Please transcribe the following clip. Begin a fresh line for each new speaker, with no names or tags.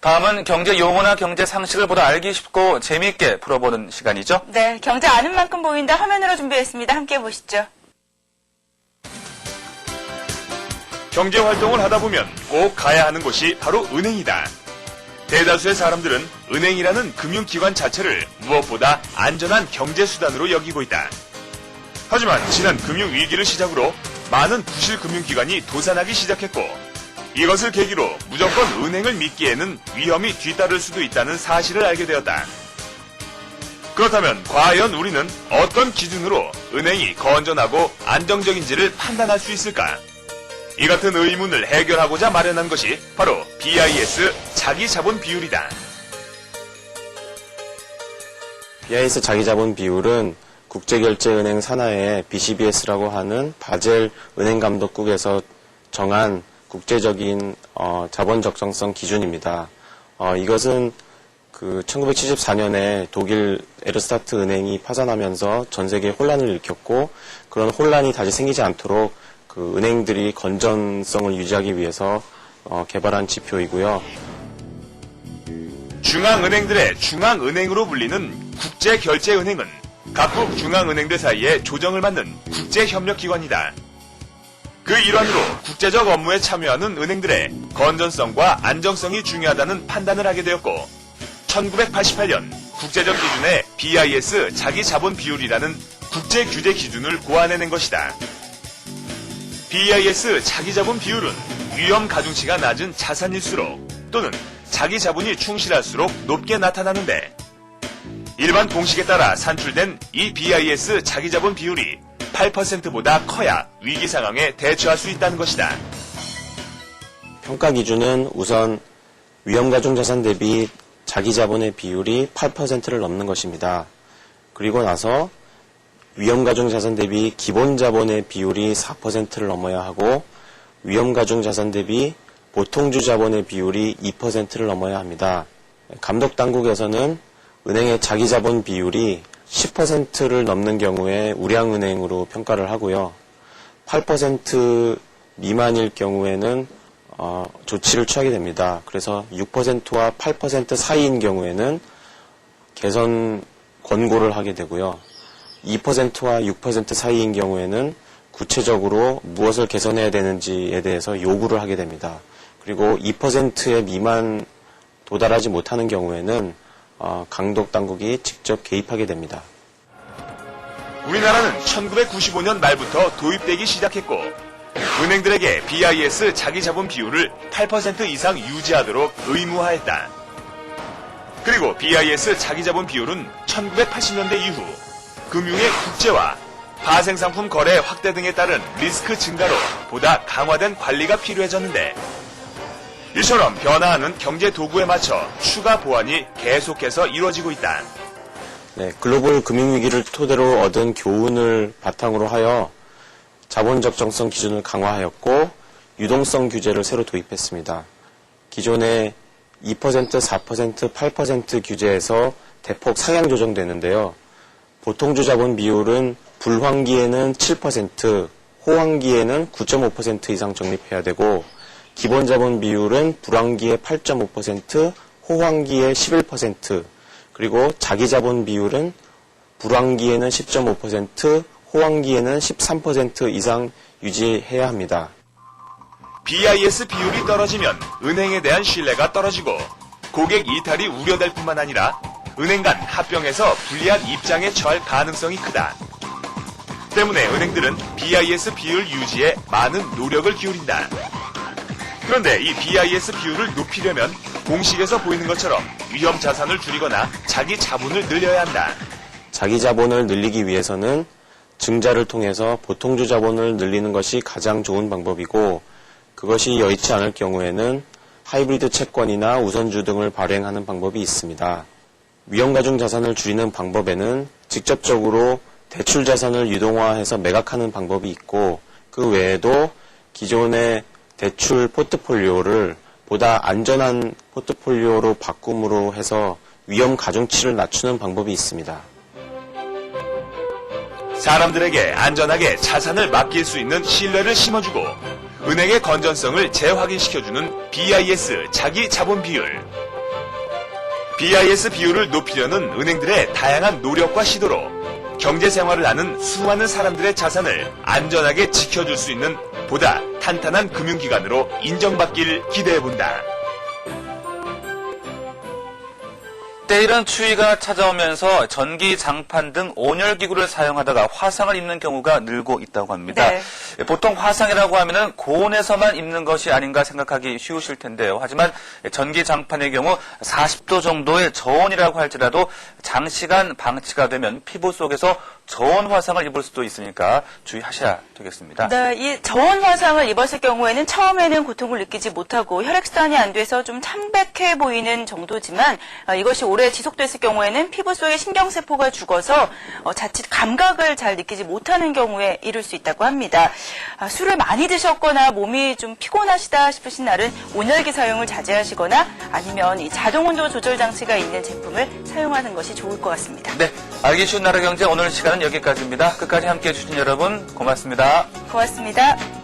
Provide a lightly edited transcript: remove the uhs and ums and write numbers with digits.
다음은 경제 용어나 경제 상식을 보다 알기 쉽고 재미있게 풀어보는 시간이죠.
네, 경제 아는 만큼 보인다 화면으로 준비했습니다. 함께 보시죠.
경제 활동을 하다 보면 꼭 가야 하는 곳이 바로 은행이다. 대다수의 사람들은 은행이라는 금융기관 자체를 무엇보다 안전한 경제수단으로 여기고 있다. 하지만 지난 금융위기를 시작으로 많은 부실 금융기관이 도산하기 시작했고 이것을 계기로 무조건 은행을 믿기에는 위험이 뒤따를 수도 있다는 사실을 알게 되었다. 그렇다면 과연 우리는 어떤 기준으로 은행이 건전하고 안정적인지를 판단할 수 있을까? 이 같은 의문을 해결하고자 마련한 것이 바로 BIS 자기자본 비율이다.
BIS 자기자본 비율은 국제결제은행 산하의 BCBS라고 하는 바젤 은행감독국에서 정한 국제적인 자본 적정성 기준입니다. 이것은 1974년에 독일 에르스타트 은행이 파산하면서 전 세계에 혼란을 일으켰고 그런 혼란이 다시 생기지 않도록 은행들이 건전성을 유지하기 위해서 개발한 지표이고요.
중앙은행들의 중앙은행으로 불리는 국제결제은행은 각국 중앙은행들 사이에 조정을 맡는 국제협력기관이다. 그 일환으로 국제적 업무에 참여하는 은행들의 건전성과 안정성이 중요하다는 판단을 하게 되었고 1988년 국제적 기준의 BIS 자기자본 비율이라는 국제규제 기준을 고안해낸 것이다. BIS 자기자본 비율은 위험 가중치가 낮은 자산일수록 또는 자기자본이 충실할수록 높게 나타나는데 일반 공식에 따라 산출된 이 BIS 자기자본 비율이 8%보다 커야 위기 상황에 대처할 수 있다는 것이다.
평가 기준은 우선 위험가중자산 대비 자기자본의 비율이 8%를 넘는 것입니다. 그리고 나서 위험가중자산 대비 기본자본의 비율이 4%를 넘어야 하고 위험가중자산 대비 보통주자본의 비율이 2%를 넘어야 합니다. 감독당국에서는 은행의 자기자본 비율이 10%를 넘는 경우에 우량은행으로 평가를 하고요. 8% 미만일 경우에는 조치를 취하게 됩니다. 그래서 6%와 8% 사이인 경우에는 개선 권고를 하게 되고요. 2%와 6% 사이인 경우에는 구체적으로 무엇을 개선해야 되는지에 대해서 요구를 하게 됩니다. 그리고 2%의 미만 도달하지 못하는 경우에는 강독당국이 직접 개입하게 됩니다.
우리나라는 1995년 말부터 도입되기 시작했고 은행들에게 BIS 자기자본 비율을 8% 이상 유지하도록 의무화했다. 그리고 BIS 자기자본 비율은 1980년대 이후 금융의 국제화, 파생상품 거래 확대 등에 따른 리스크 증가로 보다 강화된 관리가 필요해졌는데 이처럼 변화하는 경제 도구에 맞춰 추가 보완이 계속해서 이루어지고 있다.
네, 글로벌 금융위기를 토대로 얻은 교훈을 바탕으로 하여 자본 적정성 기준을 강화하였고 유동성 규제를 새로 도입했습니다. 기존의 2%, 4%, 8% 규제에서 대폭 상향 조정되는데요. 보통주 자본 비율은 불황기에는 7%, 호황기에는 9.5% 이상 적립해야 되고 기본 자본 비율은 불황기에 8.5%, 호황기에 11%, 그리고 자기 자본 비율은 불황기에는 10.5%, 호황기에는 13% 이상 유지해야 합니다.
BIS 비율이 떨어지면 은행에 대한 신뢰가 떨어지고 고객 이탈이 우려될 뿐만 아니라 은행 간 합병에서 불리한 입장에 처할 가능성이 크다. 때문에 은행들은 BIS 비율 유지에 많은 노력을 기울인다. 그런데 이 BIS 비율을 높이려면 공식에서 보이는 것처럼 위험 자산을 줄이거나 자기 자본을 늘려야 한다.
자기 자본을 늘리기 위해서는 증자를 통해서 보통주 자본을 늘리는 것이 가장 좋은 방법이고 그것이 여의치 않을 경우에는 하이브리드 채권이나 우선주 등을 발행하는 방법이 있습니다. 위험가중 자산을 줄이는 방법에는 직접적으로 대출 자산을 유동화해서 매각하는 방법이 있고 그 외에도 기존의 대출 포트폴리오를 보다 안전한 포트폴리오로 바꿈으로 해서 위험 가중치를 낮추는 방법이 있습니다.
사람들에게 안전하게 자산을 맡길 수 있는 신뢰를 심어주고 은행의 건전성을 재확인시켜주는 BIS 자기 자본 비율. BIS 비율을 높이려는 은행들의 다양한 노력과 시도로 경제 생활을 하는 수많은 사람들의 자산을 안전하게 지켜줄 수 있는 보다 탄탄한 금융기관으로 인정받길 기대해본다.
때이른 추위가 찾아오면서 전기 장판 등 온열기구를 사용하다가 화상을 입는 경우가 늘고 있다고 합니다.
네.
보통 화상이라고 하면은 고온에서만 입는 것이 아닌가 생각하기 쉬우실 텐데요. 하지만 전기 장판의 경우 40도 정도의 저온이라고 할지라도 장시간 방치가 되면 피부 속에서 저온 화상을 입을 수도 있으니까 주의하셔야 되겠습니다.
네, 이 저온 화상을 입었을 경우에는 처음에는 고통을 느끼지 못하고 혈액순환이 안 돼서 좀 창백해 보이는 정도지만 이것이 오래 지속됐을 경우에는 피부 속의 신경세포가 죽어서 자칫 감각을 잘 느끼지 못하는 경우에 이를 수 있다고 합니다. 술을 많이 드셨거나 몸이 좀 피곤하시다 싶으신 날은 온열기 사용을 자제하시거나 아니면 이 자동온도 조절 장치가 있는 제품을 사용하는 것이 좋을 것 같습니다.
네, 알기 쉬운 나라 경제 오늘 시간은 여기까지입니다. 끝까지 함께해 주신 여러분 고맙습니다.
고맙습니다.